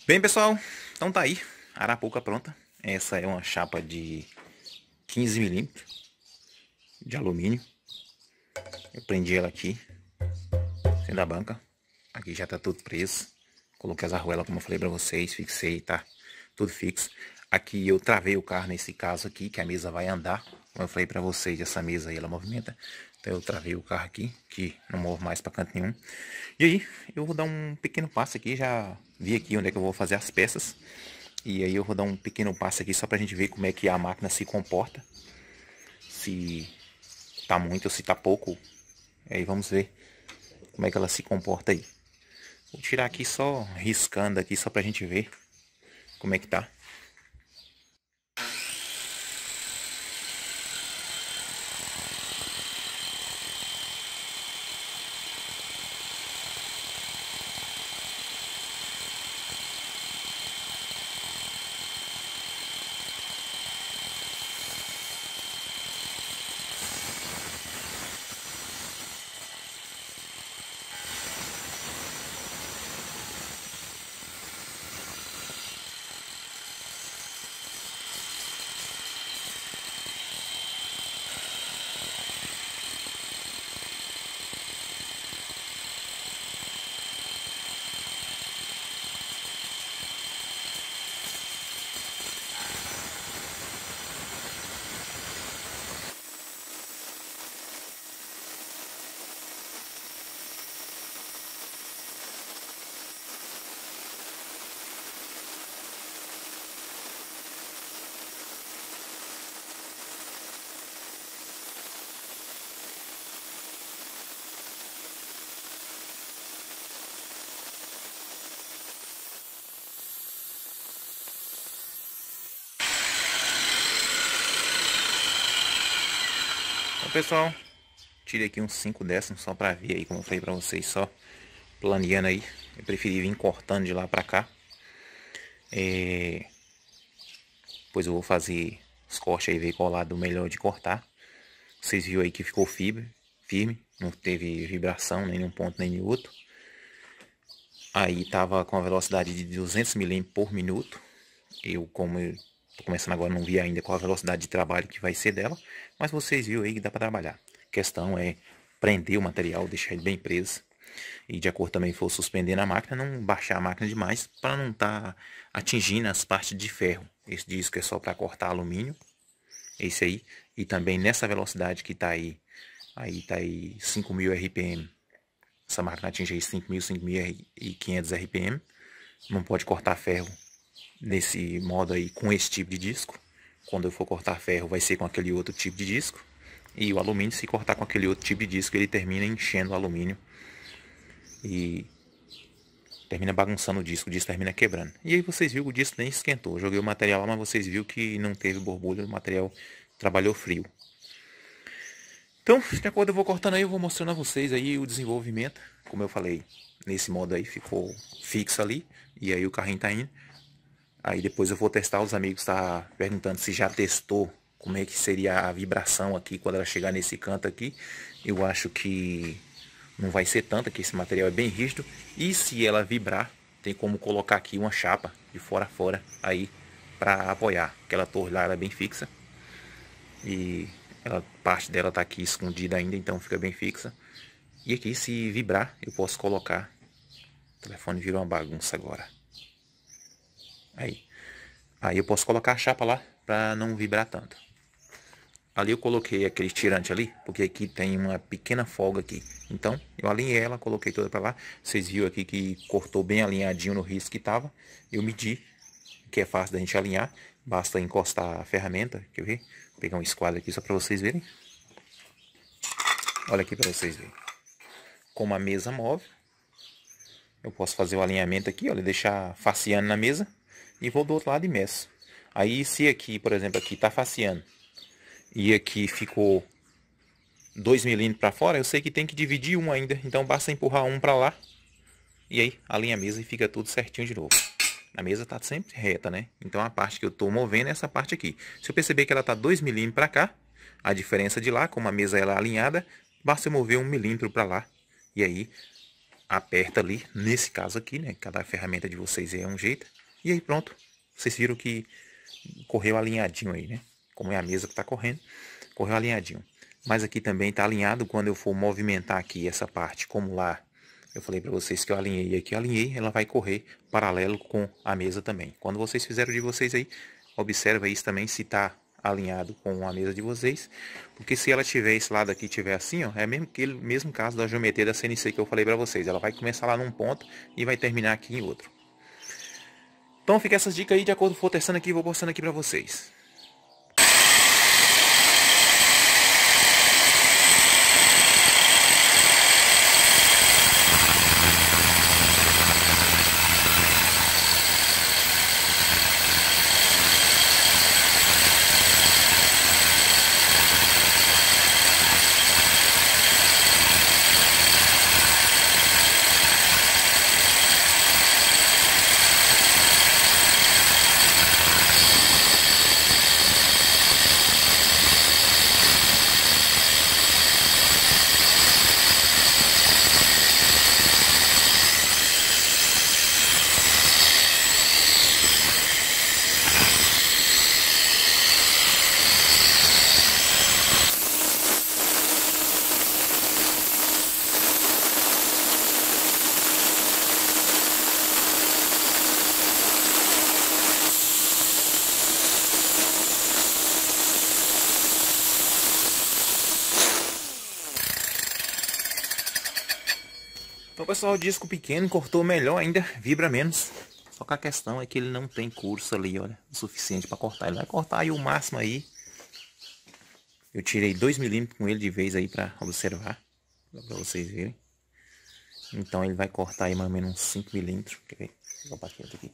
Bem, pessoal, então tá aí, arapuca pronta. Essa é uma chapa de 15 milímetros de alumínio. Eu prendi ela aqui, dentro da banca. Aqui já tá tudo preso. Coloquei as arruelas, como eu falei pra vocês, fixei, tá tudo fixo. Aqui eu travei o carro nesse caso aqui, que a mesa vai andar. Como eu falei pra vocês, essa mesa aí, ela movimenta. Então eu travei o carro aqui, que não move mais pra canto nenhum. E aí, eu vou dar um pequeno passo aqui, já vi aqui onde é que eu vou fazer as peças. E aí eu vou dar um pequeno passo aqui só pra gente ver como é que a máquina se comporta. Se tá muito ou se tá pouco. Aí vamos ver como é que ela se comporta aí. Vou tirar aqui só riscando aqui só pra gente ver como é que tá. Então, pessoal, tirei aqui uns 5 décimos só pra ver aí, como eu falei pra vocês, só planeando aí. Eu preferi vir cortando de lá pra cá. Depois eu vou fazer os cortes aí, ver qual lado melhor de cortar. Vocês viram aí que ficou firme, não teve vibração nem num ponto nem no outro. Aí tava com a velocidade de 200 milímetros por minuto. Como eu tô começando agora, não vi ainda qual a velocidade de trabalho que vai ser dela. Mas vocês viram aí que dá para trabalhar. A questão é prender o material, deixar ele bem preso. E de acordo também for suspender na máquina, não baixar a máquina demais para não estar atingindo as partes de ferro. Esse disco é só para cortar alumínio. Esse aí. E também nessa velocidade que tá aí tá aí 5.000 RPM. Essa máquina atinge aí 5.000, 5.500 RPM. Não pode cortar ferro nesse modo aí com esse tipo de disco. Quando eu for cortar ferro vai ser com aquele outro tipo de disco. E o alumínio, se cortar com aquele outro tipo de disco, ele termina enchendo o alumínio. E termina bagunçando o disco termina quebrando. E aí vocês viram que o disco nem esquentou. Eu joguei o material lá, mas vocês viram que não teve borbulha, o material trabalhou frio. Então, de acordo, eu vou cortando aí, eu vou mostrando a vocês aí o desenvolvimento. Como eu falei, nesse modo aí ficou fixo ali. E aí o carrinho tá indo. Aí depois eu vou testar, os amigos tá perguntando se já testou como é que seria a vibração aqui quando ela chegar nesse canto aqui. Eu acho que não vai ser tanta, que esse material é bem rígido. E se ela vibrar, tem como colocar aqui uma chapa de fora a fora aí para apoiar. Aquela torre lá ela é bem fixa. E parte dela tá aqui escondida ainda, então fica bem fixa. E aqui se vibrar, eu posso colocar. O telefone virou uma bagunça agora. Aí eu posso colocar a chapa lá para não vibrar tanto. Ali eu coloquei aquele tirante ali, porque aqui tem uma pequena folga aqui. Então, eu alinhei ela, coloquei toda para lá. Vocês viram aqui que cortou bem alinhadinho no risco que tava. Eu medi, que é fácil da gente alinhar. Basta encostar a ferramenta, quer ver? Vou pegar um esquadro aqui só para vocês verem. Olha aqui para vocês verem. Como a mesa move, eu posso fazer o alinhamento aqui, olha, deixar faceando na mesa. E vou do outro lado e meço. Aí se aqui, por exemplo, aqui tá faceando e aqui ficou 2 milímetros para fora, eu sei que tem que dividir um ainda. Então basta empurrar um para lá. E aí alinha a mesa e fica tudo certinho de novo. A mesa tá sempre reta, né? Então a parte que eu tô movendo é essa parte aqui. Se eu perceber que ela tá 2 milímetros para cá, a diferença de lá, como a mesa ela é alinhada, basta eu mover 1 milímetro para lá. E aí aperta ali, nesse caso aqui, né? Cada ferramenta de vocês é um jeito. E aí pronto, vocês viram que correu alinhadinho aí, né? Como é a mesa que está correndo, correu alinhadinho. Mas aqui também está alinhado quando eu for movimentar aqui essa parte, como lá eu falei para vocês que eu alinhei e aqui eu alinhei, ela vai correr paralelo com a mesa também. Quando vocês fizeram de vocês aí, observa isso também se está alinhado com a mesa de vocês, porque se ela tiver esse lado aqui tiver assim, ó, é mesmo aquele mesmo caso da geometria da CNC que eu falei para vocês. Ela vai começar lá num ponto e vai terminar aqui em outro. Então fica essas dicas aí, de acordo com for testando aqui, vou postando aqui para vocês. Então pessoal, o disco pequeno cortou melhor ainda, vibra menos. Só que a questão é que ele não tem curso ali, olha, o suficiente para cortar. Ele vai cortar aí o máximo aí. Eu tirei 2 milímetros com ele de vez aí para observar, para vocês verem. Então ele vai cortar aí mais ou menos uns 5 milímetros. Quer ver? Vou botar aqui.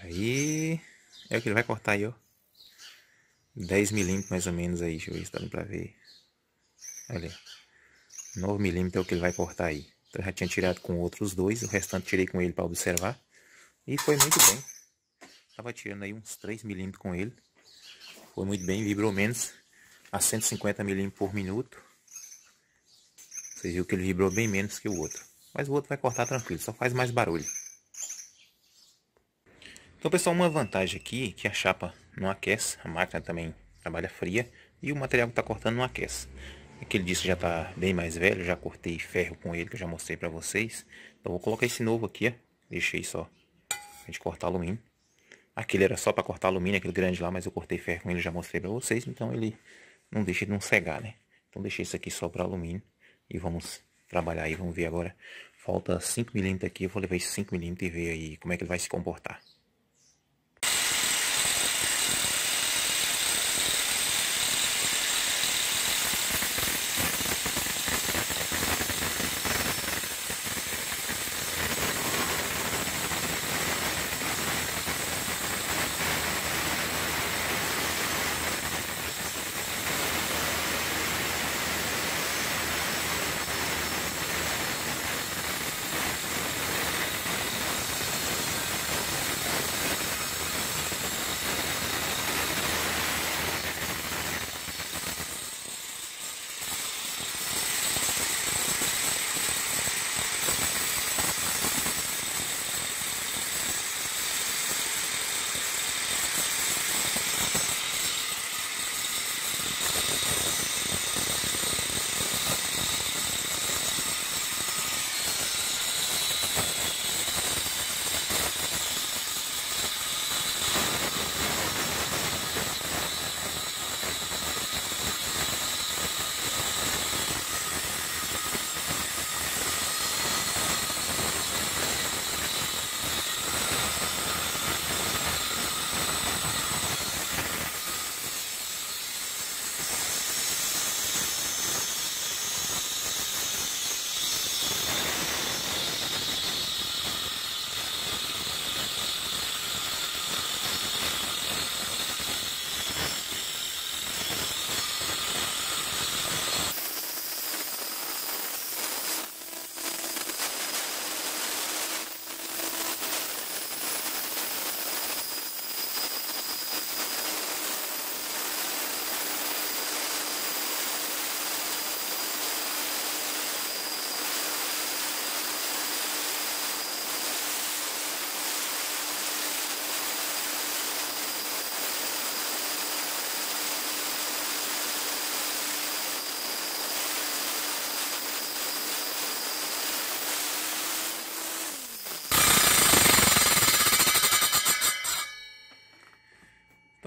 Aí é o que ele vai cortar aí, ó. 10 milímetros mais ou menos aí. Deixa eu ver se dá pra ver. Olha, 9 milímetros é o que ele vai cortar aí. Então eu já tinha tirado com outros dois. O restante tirei com ele para observar. E foi muito bem. Tava tirando aí uns 3 milímetros com ele. Foi muito bem, vibrou menos. A 150 milímetros por minuto. Vocês viram que ele vibrou bem menos que o outro. Mas o outro vai cortar tranquilo, só faz mais barulho. Então pessoal, uma vantagem aqui é que a chapa não aquece. A máquina também trabalha fria. E o material que está cortando não aquece. Aquele disco já está bem mais velho. Já cortei ferro com ele, que eu já mostrei para vocês. Então vou colocar esse novo aqui, ó. Deixei só a gente cortar alumínio. Aquele era só para cortar alumínio, aquele grande lá, mas eu cortei ferro com ele, já mostrei para vocês. Então ele não deixa de não cegar, né? Então deixei isso aqui só para alumínio. E vamos trabalhar aí, vamos ver agora. Falta 5 milímetros aqui, eu vou levar esses 5 milímetros e ver aí como é que ele vai se comportar.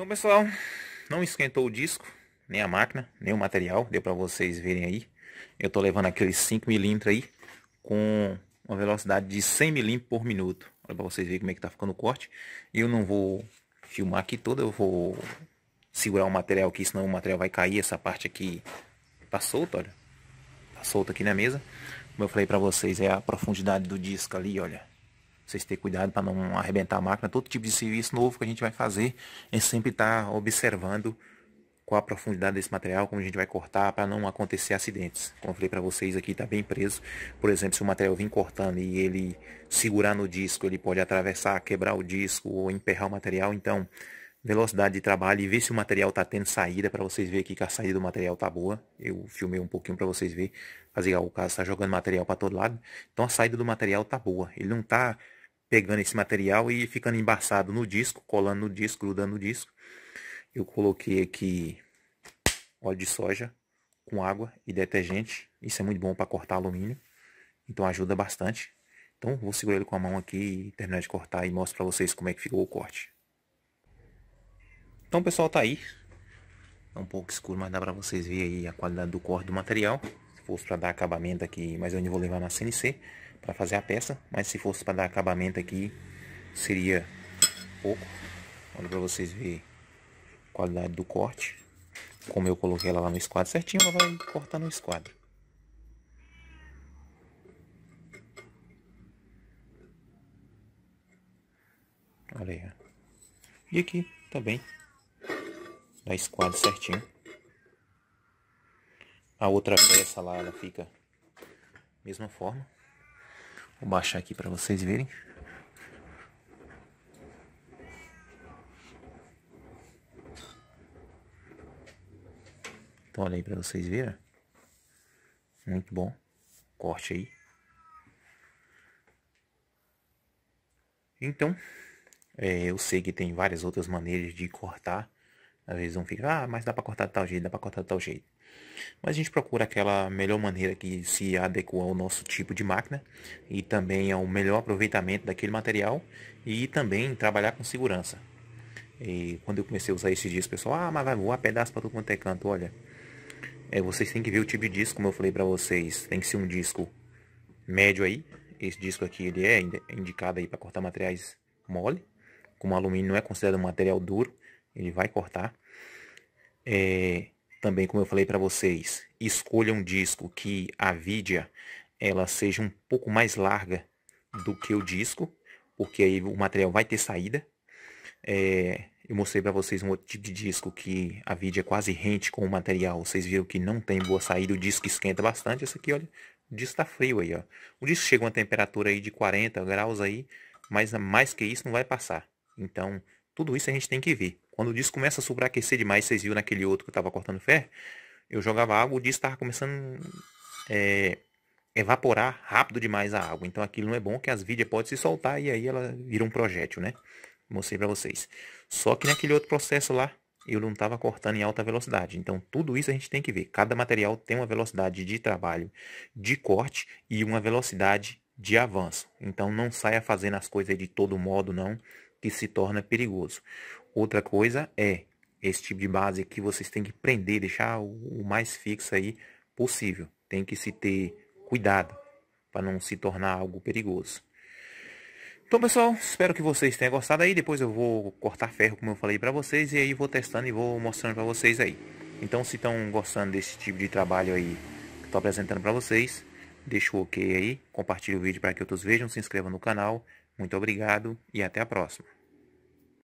Então, pessoal, não esquentou o disco, nem a máquina, nem o material. Deu para vocês verem aí. Eu tô levando aqueles 5 milímetros aí com uma velocidade de 100 milímetros por minuto. Olha para vocês verem como é que tá ficando o corte. Eu não vou filmar aqui toda, eu vou segurar o material aqui, senão o material vai cair. Essa parte aqui tá solta, olha. Tá solta aqui na mesa. Como eu falei para vocês, é a profundidade do disco ali, olha. Vocês terem cuidado para não arrebentar a máquina. Todo tipo de serviço novo que a gente vai fazer, a gente sempre está observando qual a profundidade desse material, como a gente vai cortar, para não acontecer acidentes. Como eu falei para vocês, aqui está bem preso. Por exemplo, se o material vir cortando e ele segurar no disco, ele pode atravessar, quebrar o disco ou emperrar o material. Então, velocidade de trabalho e ver se o material está tendo saída, para vocês verem aqui que a saída do material tá boa. Eu filmei um pouquinho para vocês verem. Fazer o caso, está jogando material para todo lado. Então a saída do material tá boa. Ele não tá pegando esse material e ficando embaçado no disco, colando no disco, grudando no disco. Eu coloquei aqui óleo de soja com água e detergente. Isso é muito bom para cortar alumínio. Então ajuda bastante. Então vou segurar ele com a mão aqui e terminar de cortar e mostro para vocês como é que ficou o corte. Então pessoal, tá aí. É um pouco escuro, mas dá para vocês verem aí a qualidade do corte do material. Se fosse para dar acabamento aqui, mas eu ainda vou levar na CNC para fazer a peça. Mas se fosse para dar acabamento aqui, seria pouco. Olha para vocês verem a qualidade do corte. Como eu coloquei ela lá no esquadro certinho, ela vai cortar no esquadro. Olha aí, ó. E aqui também dá esquadro certinho. A outra peça lá, ela fica da mesma forma. Vou baixar aqui para vocês verem. Então olha aí para vocês verem. Muito bom. Corte aí. Então, eu sei que tem várias outras maneiras de cortar. Às vezes um fica, mas dá para cortar de tal jeito, dá para cortar de tal jeito. Mas a gente procura aquela melhor maneira que se adequa ao nosso tipo de máquina e também ao melhor aproveitamento daquele material e também trabalhar com segurança. E quando eu comecei a usar esses discos, pessoal, mas vai voar pedaço para tudo quanto é canto. Olha, vocês têm que ver o tipo de disco, como eu falei para vocês, tem que ser um disco médio aí. Esse disco aqui ele é indicado aí para cortar materiais mole. Como o alumínio não é considerado um material duro, ele vai cortar. Também, como eu falei para vocês, escolha um disco que a vidia ela seja um pouco mais larga do que o disco, porque aí o material vai ter saída. Eu mostrei para vocês um outro tipo de disco que a vidia é quase rente com o material. Vocês viram que não tem boa saída, o disco esquenta bastante. Esse aqui, olha, o disco tá frio aí, ó. O disco chega a uma temperatura aí de 40 graus aí, mas mais que isso não vai passar. Então, tudo isso a gente tem que ver. Quando o disco começa a superaquecer demais, vocês viram naquele outro que eu tava cortando ferro, eu jogava água, o disco tava começando evaporar rápido demais a água. Então aquilo não é bom, que as vidas podem se soltar e aí ela vira um projétil, né? Mostrei para vocês. Só que naquele outro processo lá, eu não estava cortando em alta velocidade. Então tudo isso a gente tem que ver. Cada material tem uma velocidade de trabalho, de corte e uma velocidade de avanço. Então não saia fazendo as coisas de todo modo não, que se torna perigoso. Outra coisa é esse tipo de base que vocês têm que prender, deixar o mais fixo aí possível. Tem que se ter cuidado para não se tornar algo perigoso. Então, pessoal, espero que vocês tenham gostado aí. Depois eu vou cortar ferro, como eu falei para vocês, e aí vou testando e vou mostrando para vocês aí. Então, se estão gostando desse tipo de trabalho aí que estou apresentando para vocês, deixa o ok aí, compartilhe o vídeo para que outros vejam, se inscreva no canal. Muito obrigado e até a próxima.